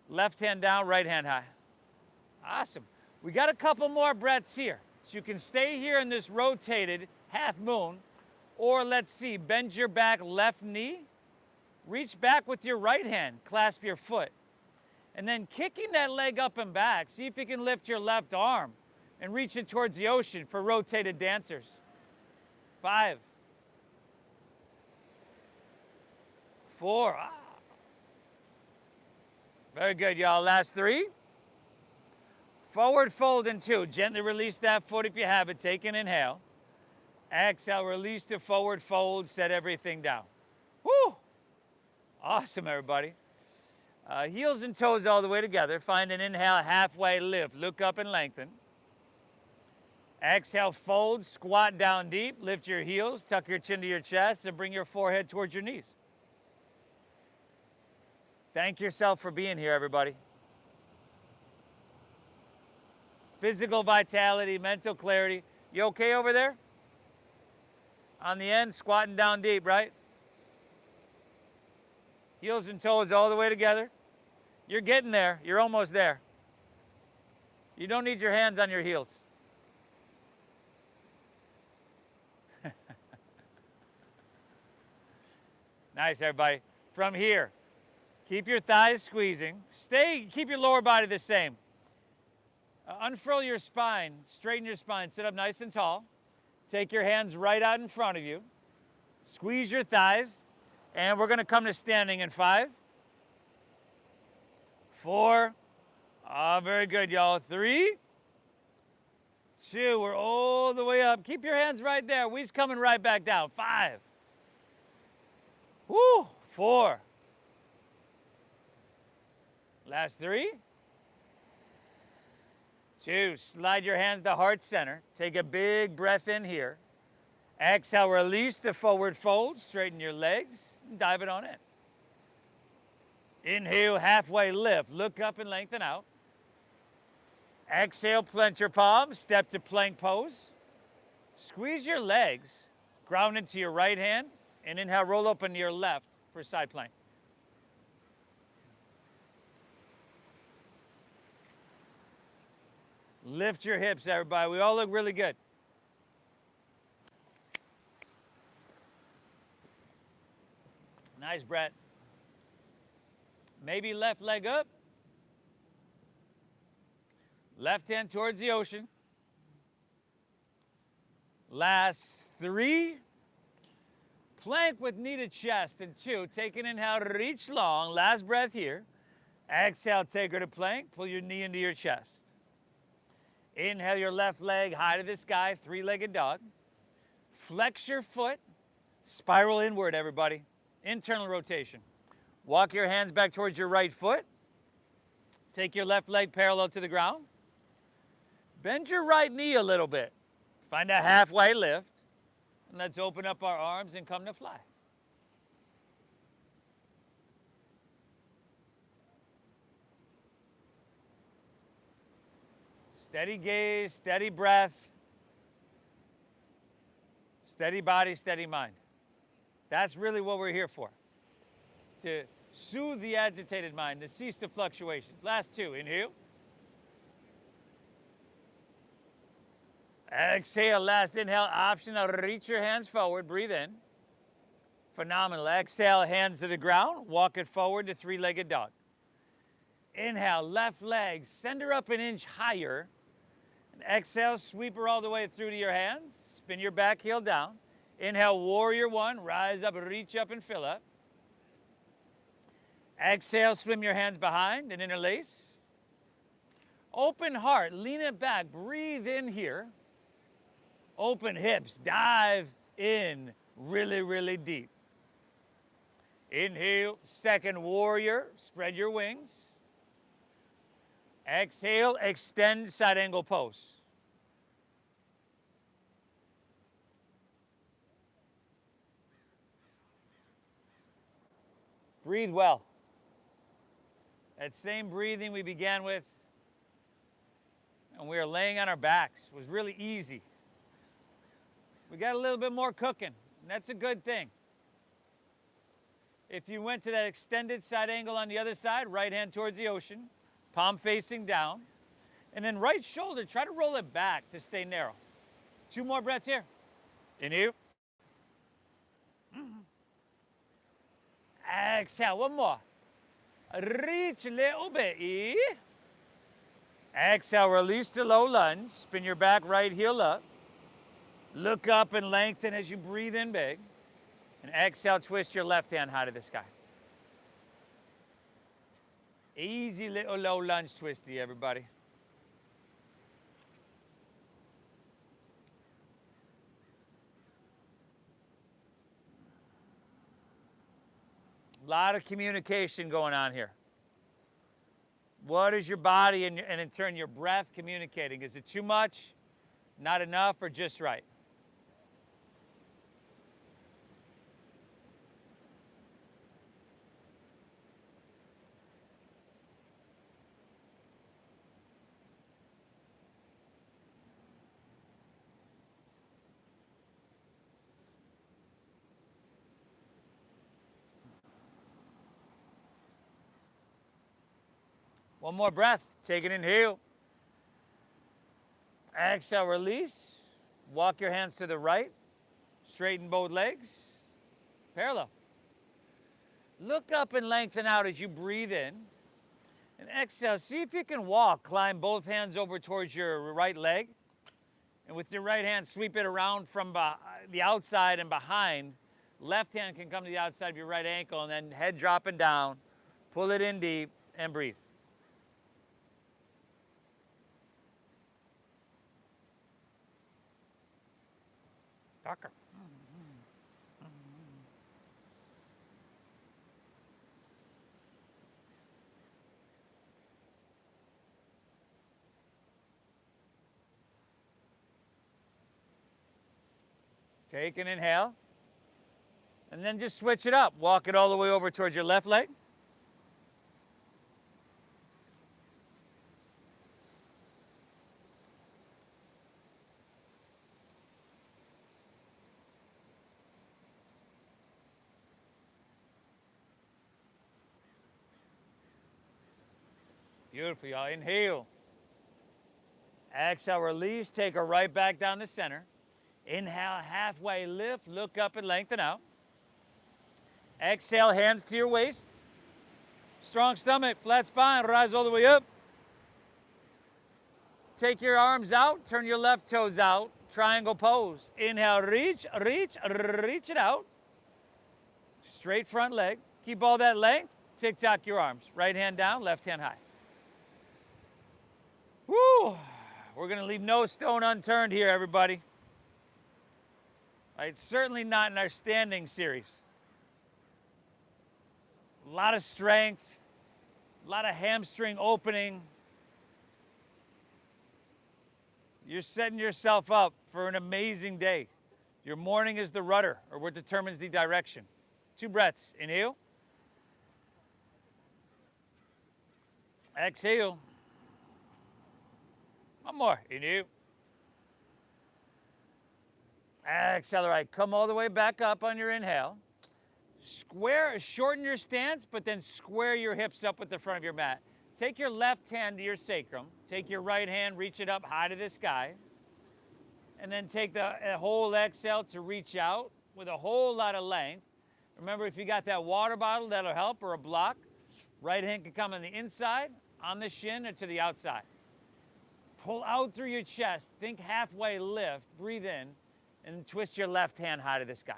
Left hand down, right hand high. Awesome. We got a couple more breaths here. So you can stay here in this rotated half moon, or let's see, bend your back left knee, reach back with your right hand, clasp your foot. And then kicking that leg up and back, see if you can lift your left arm and reach it towards the ocean for rotated dancers. 5, 4. Very good, y'all. Last 3. Forward fold in 2. Gently release that foot if you have it. Take an inhale. Exhale, release to forward fold. Set everything down. Woo! Awesome, everybody. Heels and toes all the way together. Find an inhale, halfway lift. Look up and lengthen. Exhale, fold, squat down deep. Lift your heels, tuck your chin to your chest, and bring your forehead towards your knees. Thank yourself for being here, everybody. Physical vitality, mental clarity. You okay over there? On the end, squatting down deep, right? Heels and toes all the way together. You're getting there. You're almost there. You don't need your hands on your heels. Nice, everybody. From here, keep your thighs squeezing. Keep your lower body the same. Unfurl your spine, straighten your spine, sit up nice and tall. Take your hands right out in front of you. Squeeze your thighs, and we're gonna come to standing in 5, 4, very good, y'all. 3, 2, we're all the way up. Keep your hands right there. We's coming right back down. 5, 4, last 3, 2, slide your hands to heart center. Take a big breath in here. Exhale, release the forward fold. Straighten your legs and dive it on in. Inhale, halfway lift. Look up and lengthen out. Exhale, plant your palms. Step to plank pose. Squeeze your legs. Ground into your right hand. And inhale, roll up into your left for side plank. Lift your hips, everybody. We all look really good. Nice breath. Maybe left leg up. Left hand towards the ocean. Last 3. Plank with knee to chest. And 2, take an inhale, reach long. Last breath here. Exhale, take her to plank. Pull your knee into your chest. Inhale your left leg high to the sky, 3-legged dog. Flex your foot, spiral inward, everybody. Internal rotation. Walk your hands back towards your right foot. Take your left leg parallel to the ground. Bend your right knee a little bit. Find a halfway lift. And let's open up our arms and come to fly. Steady gaze, steady breath, steady body, steady mind. That's really what we're here for. To soothe the agitated mind, to cease the fluctuations. Last two, inhale. Exhale, last inhale, optional, reach your hands forward, breathe in. Phenomenal. Exhale, hands to the ground, walk it forward to three-legged dog. Inhale, left leg, send her up an inch higher. And exhale, sweep her all the way through to your hands. Spin your back heel down. Inhale, warrior one, rise up, reach up and fill up. Exhale, swim your hands behind and interlace. Open heart, lean it back, breathe in here. Open hips, dive in really, really deep. Inhale, second warrior, spread your wings. Exhale, extend side angle pose. Breathe well. That same breathing we began with, and we are laying on our backs, was really easy. We got a little bit more cooking, and that's a good thing. If you went to that extended side angle on the other side, right hand towards the ocean, palm facing down, and then right shoulder, try to roll it back to stay narrow. 2 more breaths here. Inhale. Exhale, one more. Reach a little bit. Exhale, release to low lunge. Spin your back right heel up. Look up and lengthen as you breathe in big. And exhale, twist your left hand high to the sky. Easy little low lunge twisty, everybody. A lot of communication going on here. What is your body and in turn your breath communicating? Is it too much, not enough, or just right? One more breath. Take an inhale. Exhale, release. Walk your hands to the right. Straighten both legs. Parallel. Look up and lengthen out as you breathe in. And exhale. See if you can walk. Climb both hands over towards your right leg. And with your right hand, sweep it around from the outside and behind. Left hand can come to the outside of your right ankle, and then head dropping down. Pull it in deep and breathe. Tucker. Take an inhale. And then just switch it up. Walk it all the way over towards your left leg. Beautiful, y'all. Inhale. Exhale, release. Take her right back down the center. Inhale, halfway lift. Look up and lengthen out. Exhale, hands to your waist. Strong stomach, flat spine. Rise all the way up. Take your arms out. Turn your left toes out. Triangle pose. Inhale, reach, reach, reach it out. Straight front leg. Keep all that length. Tick-tock your arms. Right hand down, left hand high. Woo! We're going to leave no stone unturned here, everybody. It's certainly not in our standing series. A lot of strength, a lot of hamstring opening. You're setting yourself up for an amazing day. Your morning is the rudder, or what determines the direction. 2 breaths. Inhale. Exhale. One more. Inhale. Accelerate. Come all the way back up on your inhale. Shorten your stance, but then square your hips up with the front of your mat. Take your left hand to your sacrum. Take your right hand, reach it up high to the sky. And then take the whole exhale to reach out with a whole lot of length. Remember, if you got that water bottle, that'll help, or a block. Right hand can come on the inside, on the shin, or to the outside. Pull out through your chest. Think halfway lift. Breathe in. And twist your left hand high to the sky.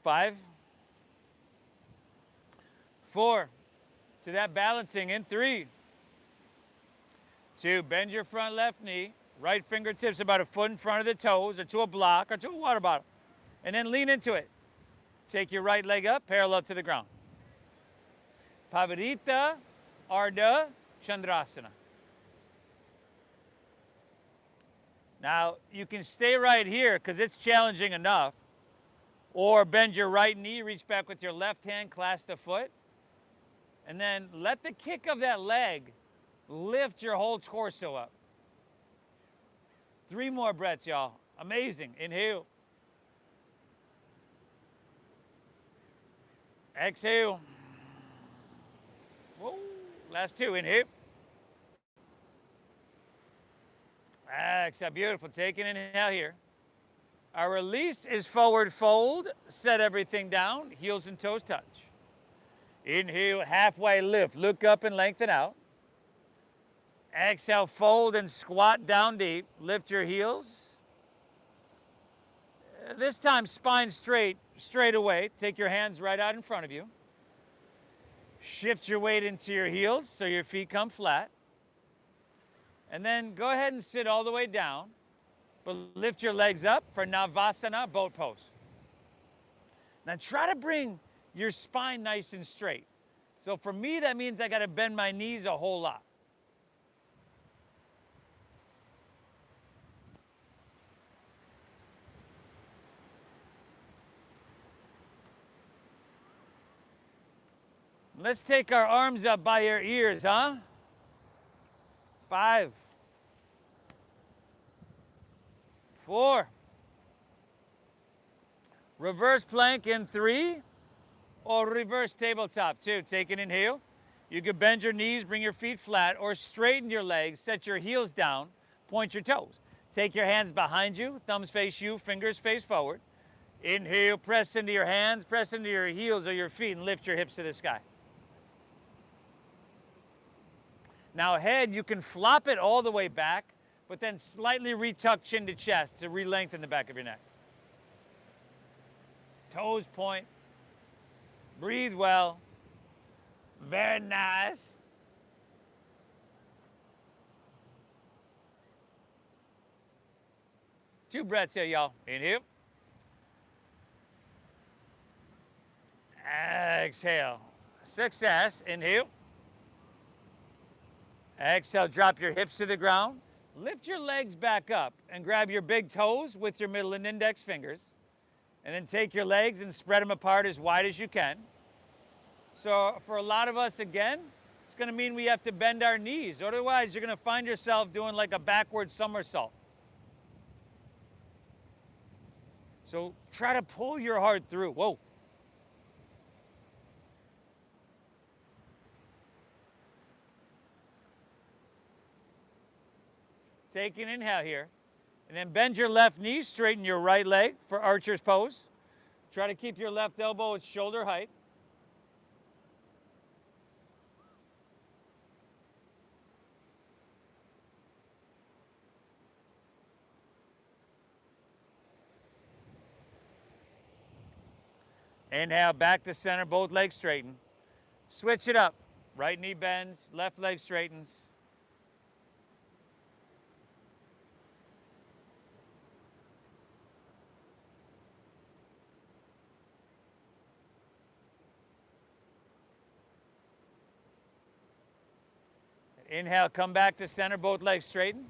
Five, 4, to that balancing in 3, 2, bend your front left knee, right fingertips about a foot in front of the toes, or to a block, or to a water bottle, and then lean into it. Take your right leg up, parallel to the ground. Pavarita, Ardha, Chandrasana. Now, you can stay right here because it's challenging enough. Or bend your right knee, reach back with your left hand, clasp the foot. And then let the kick of that leg lift your whole torso up. 3 more breaths, y'all. Amazing. Inhale. Exhale. Whoa. Last 2. Inhale. Exhale. Beautiful. Take an inhale here. Our release is forward fold. Set everything down. Heels and toes touch. Inhale, halfway lift. Look up and lengthen out. Exhale, fold and squat down deep. Lift your heels. This time, spine straight away. Take your hands right out in front of you. Shift your weight into your heels so your feet come flat. And then go ahead and sit all the way down. But lift your legs up for Navasana, boat pose. Now try to bring your spine nice and straight. So for me, that means I got to bend my knees a whole lot. Let's take our arms up by your ears, huh? 5, 4. Reverse plank in 3, or reverse tabletop 2. Take an inhale. You can bend your knees, bring your feet flat, or straighten your legs, set your heels down, point your toes. Take your hands behind you, thumbs face you, fingers face forward. Inhale, press into your hands, press into your heels or your feet, and lift your hips to the sky. Now head, you can flop it all the way back, but then slightly retuck chin to chest to re-lengthen the back of your neck. Toes point. Breathe well. Very nice. Two breaths here, y'all. Inhale. Exhale. Success. Inhale. Exhale, drop your hips to the ground. Lift your legs back up and grab your big toes with your middle and index fingers. And then take your legs and spread them apart as wide as you can. So for a lot of us, again, it's going to mean we have to bend our knees. Otherwise, you're going to find yourself doing like a backward somersault. So try to pull your heart through. Whoa. Take an inhale here. And then bend your left knee, straighten your right leg for archer's pose. Try to keep your left elbow at shoulder height. Inhale, back to center, both legs straighten. Switch it up. Right knee bends, left leg straightens. Inhale, come back to center, both legs straighten.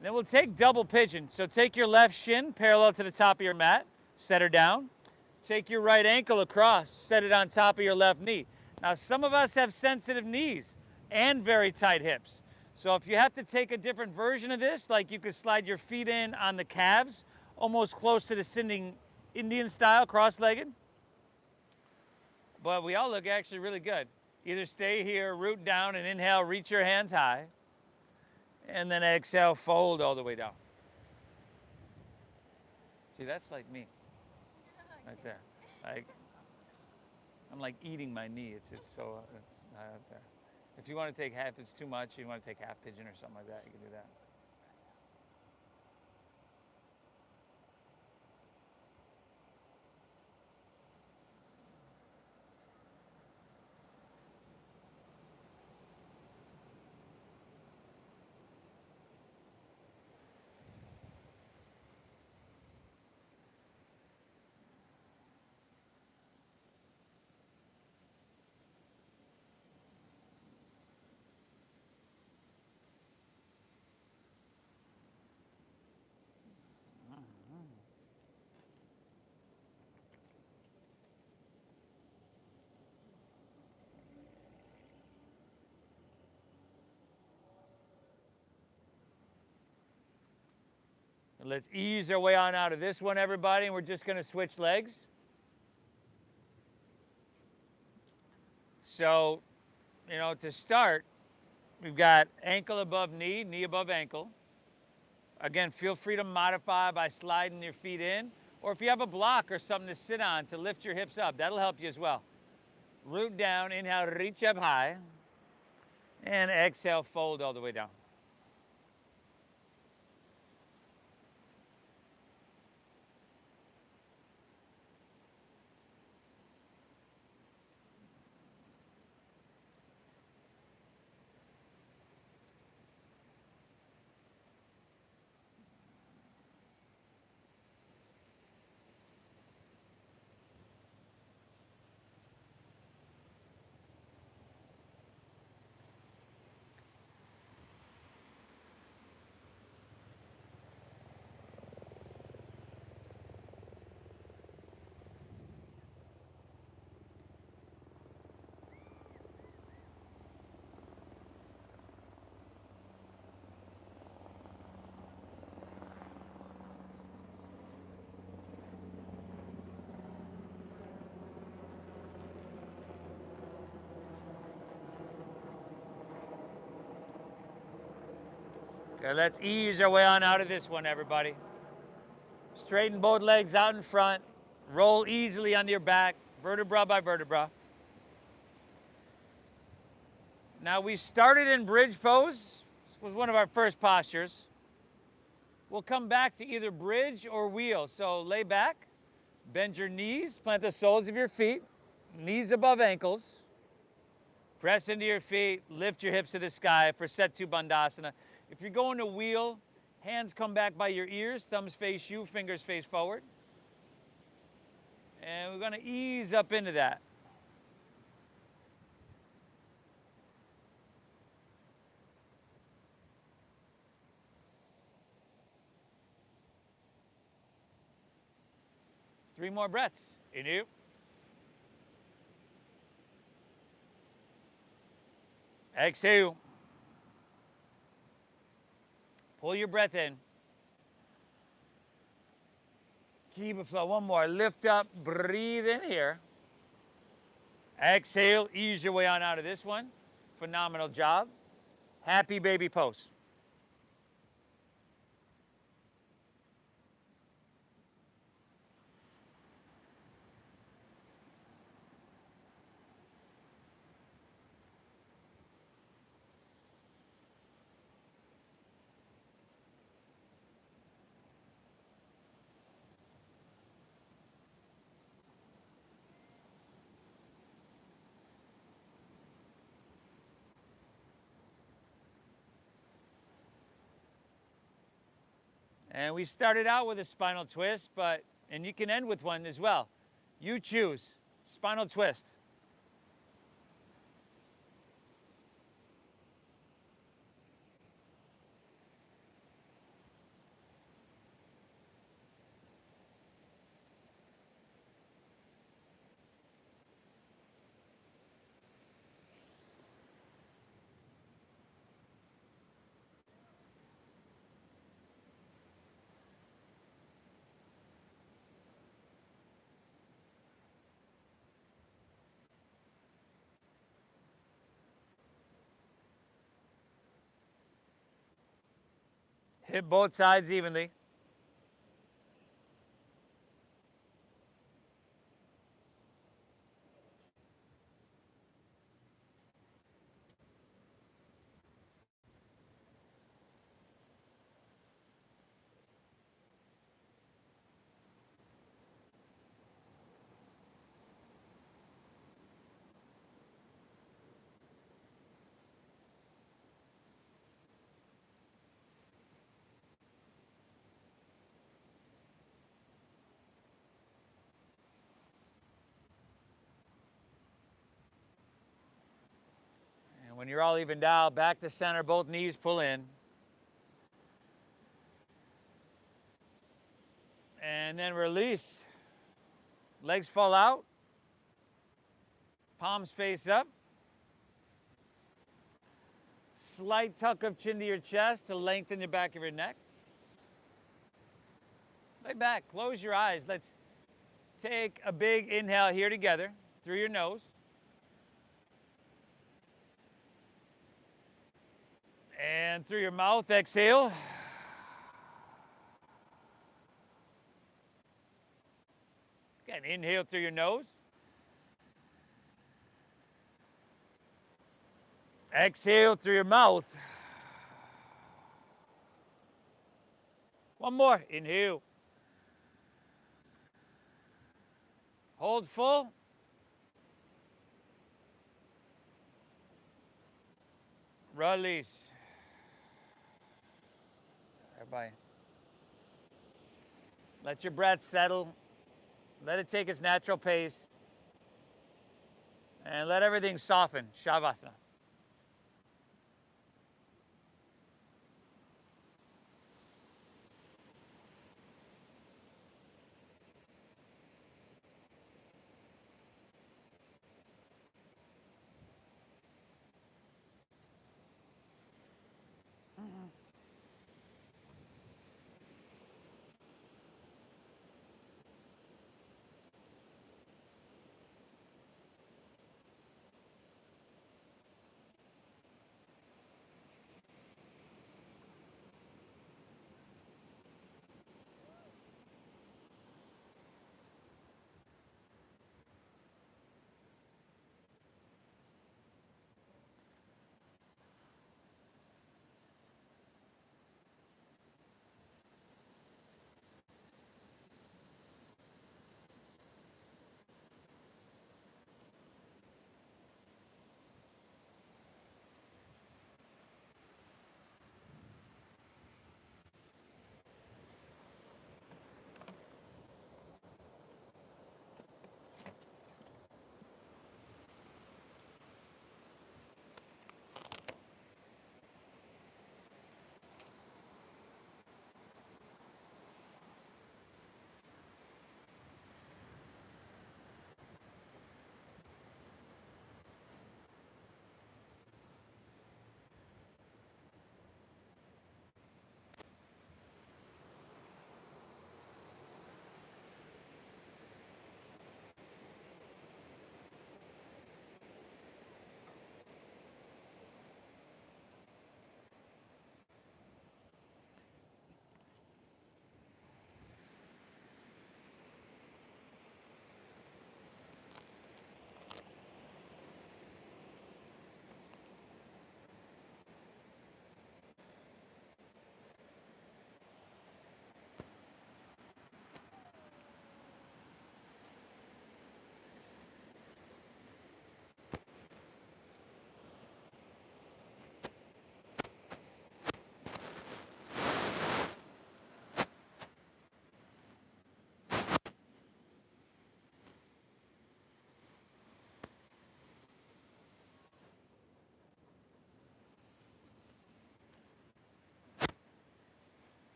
Then we'll take double pigeon. So take your left shin parallel to the top of your mat, set her down. Take your right ankle across, set it on top of your left knee. Now, some of us have sensitive knees and very tight hips. So if you have to take a different version of this, like you could slide your feet in on the calves, almost close to the sitting Indian style, cross-legged. But we all look actually really good. Either stay here, root down, and inhale, reach your hands high. And then exhale, fold all the way down. See, that's like me, right there. Like, I'm like eating my knee. It's so, it's not up there. If you want to take half, it's too much. You want to take half pigeon or something like that, you can do that. Let's ease our way on out of this one, everybody, and we're just going to switch legs. So, to start, we've got ankle above knee, knee above ankle. Again, feel free to modify by sliding your feet in, or if you have a block or something to sit on to lift your hips up, that'll help you as well. Root down, inhale, reach up high, and exhale, fold all the way down. Okay, let's ease our way on out of this one, everybody. Straighten both legs out in front. Roll easily onto your back, vertebra by vertebra. Now, we started in bridge pose. This was one of our first postures. We'll come back to either bridge or wheel. So lay back, bend your knees, plant the soles of your feet, knees above ankles. Press into your feet, lift your hips to the sky for set 2 Bandasana. If you're going to wheel, hands come back by your ears, thumbs face you, fingers face forward. And we're going to ease up into that. Three more breaths. In. Exhale. Pull your breath in. Keep it flow. One more. Lift up. Breathe in here. Exhale. Ease your way on out of this one. Phenomenal job. Happy baby pose. And we started out with a spinal twist, and you can end with one as well. You choose. Spinal twist. Hit both sides evenly. And when you're all evened out, back to center, both knees pull in. And then release. Legs fall out. Palms face up. Slight tuck of chin to your chest to lengthen the back of your neck. Lay back, close your eyes. Let's take a big inhale here together through your nose. And through your mouth, exhale. Again, inhale through your nose. Exhale through your mouth. One more. Inhale. Hold full. Release. Everybody. Let your breath settle. Let it take its natural pace. And let everything soften. Shavasana.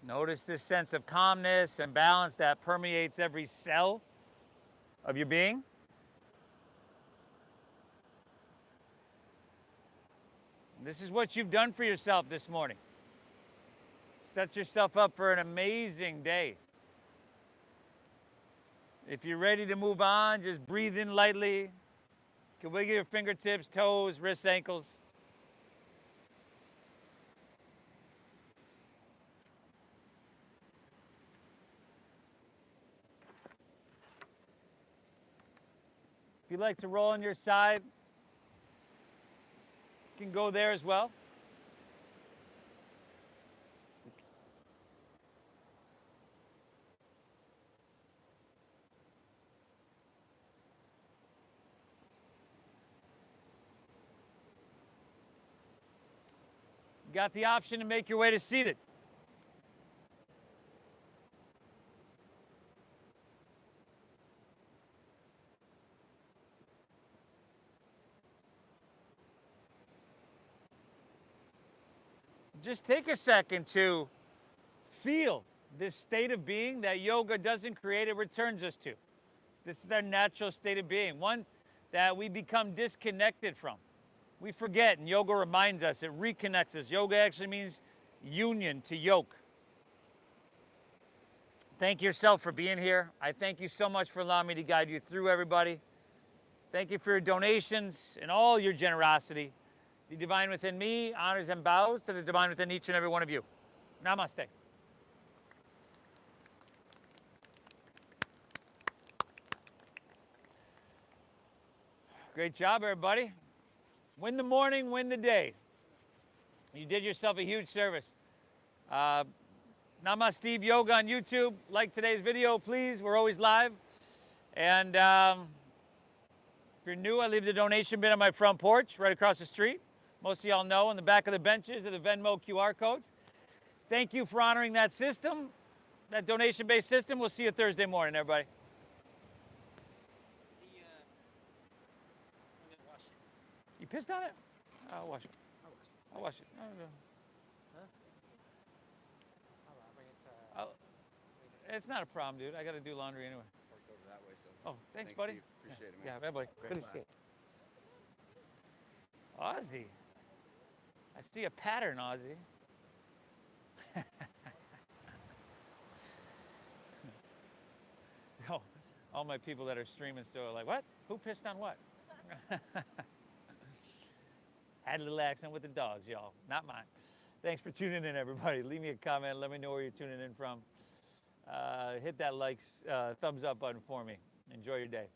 Notice this sense of calmness and balance that permeates every cell of your being. This is what you've done for yourself this morning. Set yourself up for an amazing day. If you're ready to move on, just breathe in lightly. You can wiggle your fingertips, toes, wrists, ankles. If you'd like to roll on your side, you can go there as well. You got the option to make your way to seated. Just take a second to feel this state of being that yoga doesn't create, it returns us to. This is our natural state of being, one that we become disconnected from. We forget, and yoga reminds us, it reconnects us. Yoga actually means union, to yoke. Thank yourself for being here. I thank you so much for allowing me to guide you through, everybody. Thank you for your donations and all your generosity. The divine within me honors and bows to the divine within each and every one of you. Namaste. Great job, everybody. Win the morning, win the day. You did yourself a huge service. Namaste Yoga on YouTube. Like today's video, please. We're always live. And if you're new, I leave the donation bin on my front porch right across the street. Most of y'all know on the back of the benches are the Venmo QR codes. Thank you for honoring that system, that donation-based system. We'll see you Thursday morning, everybody. You pissed on it? I'll wash it. I'll wash it. No, no. Huh? I'll bring it to... It's not a problem, dude. I got to do laundry anyway. Worked over that way, so. Oh, thanks buddy. Steve. Appreciate it, Yeah, man. bye, buddy. Great Good to see you. Ozzy. I see a pattern, Ozzy. Oh, all my people that are streaming still are like, what? Who pissed on what? Had a little accident with the dogs, y'all. Not mine. Thanks for tuning in, everybody. Leave me a comment. Let me know where you're tuning in from. Hit that thumbs up button for me. Enjoy your day.